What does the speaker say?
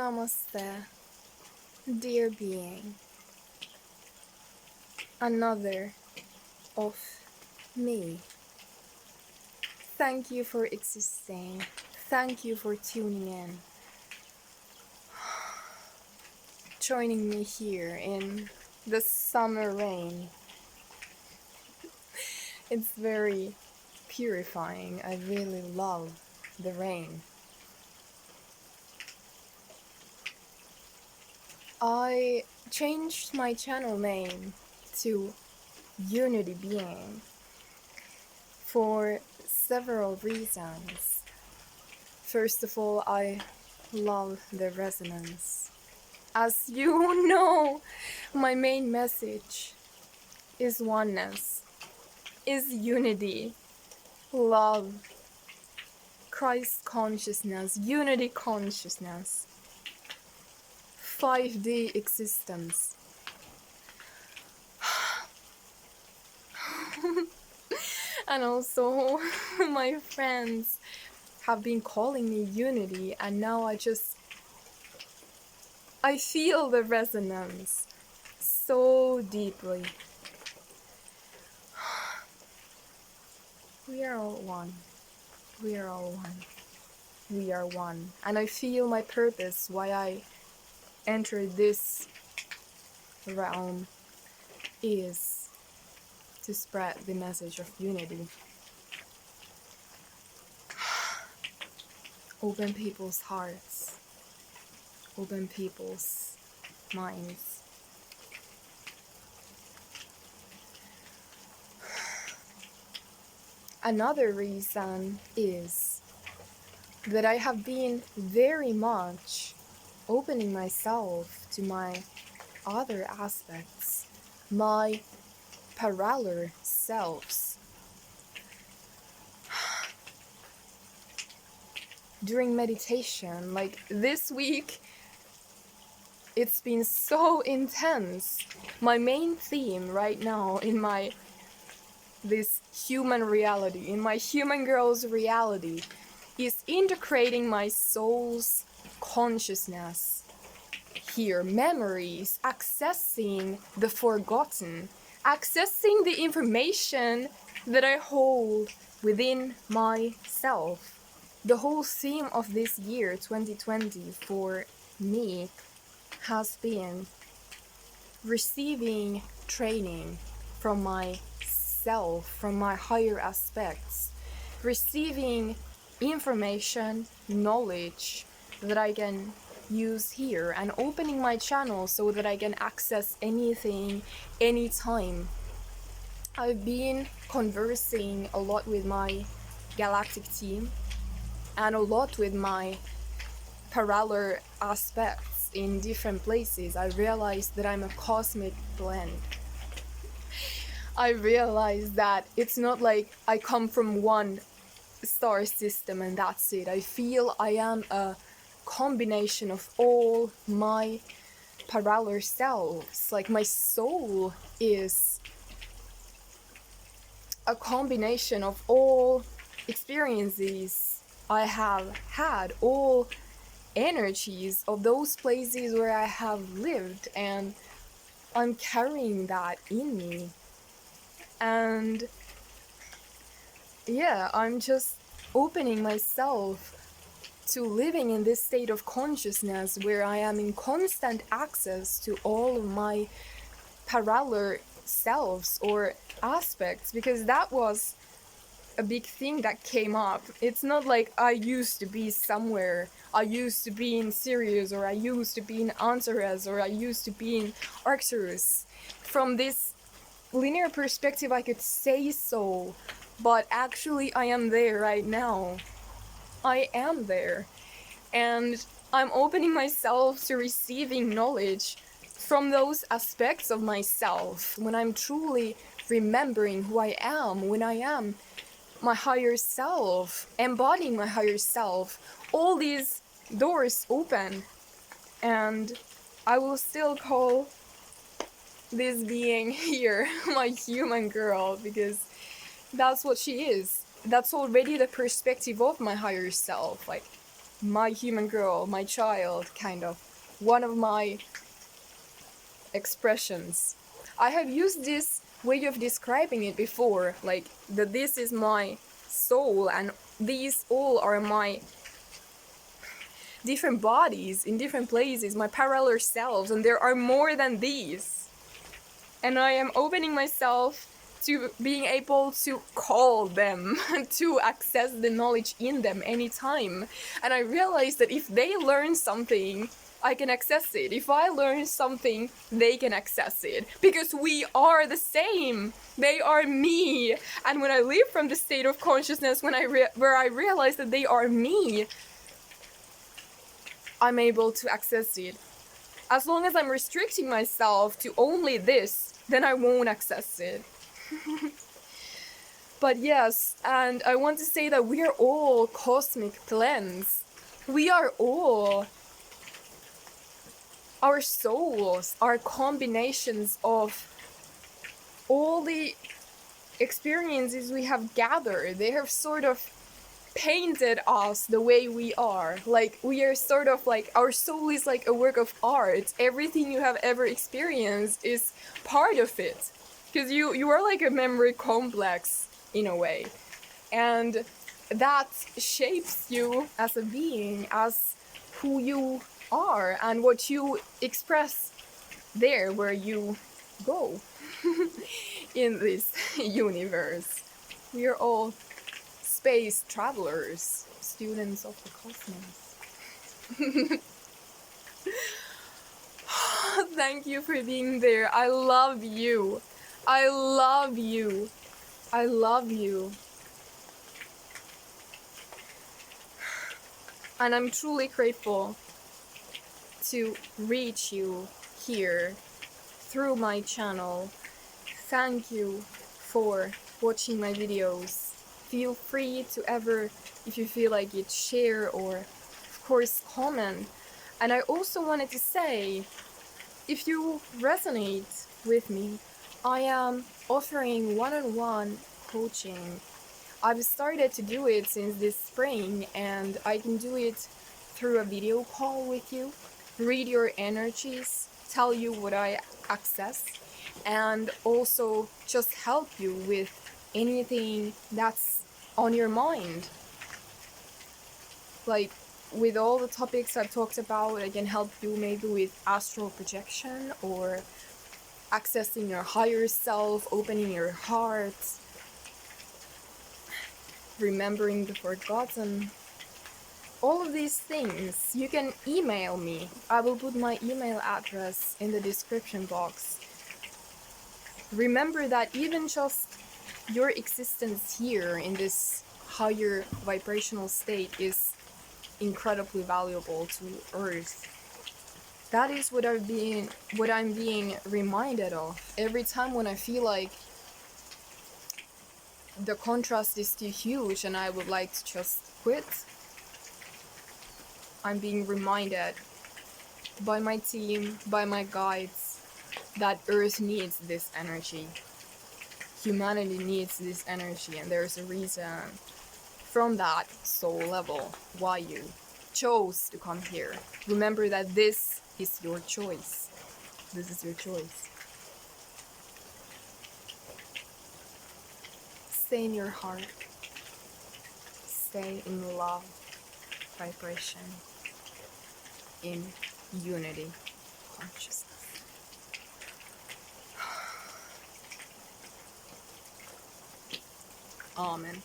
Namaste, dear being, another of me. Thank you for existing. Thank you for tuning in, joining me here in the summer rain. It's very purifying. I really love the rain. I changed my channel name to Unity Being for several reasons. First of all, I love the resonance. As you know, my main message is oneness, is unity, love, Christ consciousness, unity consciousness, 5D existence. And also, my friends have been calling me Unity, and now I feel the resonance so deeply. We are all one. We are all one. We are one. And I feel my purpose, why I entered this realm, is to spread the message of unity. Open people's hearts. Open people's minds. Another reason is that I have been very much opening myself to my other aspects, my parallel selves. During meditation, like this week, it's been so intense. My main theme right now in this human reality, in my human girl's reality, is integrating my soul's consciousness here, memories, accessing the forgotten, accessing the information that I hold within myself. The whole theme of this year, 2020, for me has been receiving training from myself, from my higher aspects, receiving information, knowledge that I can use here, and opening my channel so that I can access anything, anytime. I've been conversing a lot with my galactic team and a lot with my parallel aspects in different places. I realized that I'm a cosmic blend. I realized that it's not like I come from one star system and that's it. I feel I am a combination of all my parallel selves. Like my soul is a combination of all experiences I have had, all energies of those places where I have lived, and I'm carrying that in me. And yeah, I'm just opening myself to living in this state of consciousness where I am in constant access to all of my parallel selves or aspects, because that was a big thing that came up. It's not like I used to be somewhere, I used to be in Sirius, or I used to be in Antares, or I used to be in Arcturus. From this linear perspective I could say so, but actually I am there right now. I am there, and I'm opening myself to receiving knowledge from those aspects of myself, when I'm truly remembering who I am, when I am my higher self, embodying my higher self. All these doors open, and I will still call this being here my human girl, because that's what she is. That's already the perspective of my higher self. Like, my human girl, my child, kind of. One of my expressions. I have used this way of describing it before, like that this is my soul and these all are my different bodies in different places, my parallel selves, and there are more than these. And I am opening myself to being able to call them, to access the knowledge in them anytime. And I realized that if they learn something, I can access it. If I learn something, they can access it. Because we are the same. They are me. And when I live from the state of consciousness, where I realize that they are me, I'm able to access it. As long as I'm restricting myself to only this, then I won't access it. But yes, and I want to say that we are all cosmic blends. We are all, our souls are combinations of all the experiences we have gathered. They have sort of painted us the way we are. Like, we are sort of like, our soul is like a work of art. Everything you have ever experienced is part of it. Because you are like a memory complex, in a way. And that shapes you as a being, as who you are, and what you express there where you go in this universe. We are all space travelers, students of the cosmos. Thank you for being there. I love you. I love you. I love you. And I'm truly grateful to reach you here through my channel. Thank you for watching my videos. Feel free to ever, if you feel like it, share or of course comment. And I also wanted to say, if you resonate with me, I am offering one-on-one coaching. I've started to do it since this spring, and I can do it through a video call with you, read your energies, tell you what I access, and also just help you with anything that's on your mind. Like, with all the topics I've talked about, I can help you maybe with astral projection or accessing your higher self, opening your heart, remembering the forgotten. All of these things, you can email me. I will put my email address in the description box. Remember that even just your existence here in this higher vibrational state is incredibly valuable to Earth. That is what I'm being reminded of every time when I feel like the contrast is too huge and I would like to just quit. I'm being reminded by my team, by my guides, that Earth needs this energy. Humanity needs this energy, and there's a reason from that soul level why you chose to come here. Remember that this is your choice. This is your choice. Stay in your heart. Stay in love, vibration, in unity, consciousness. Amen.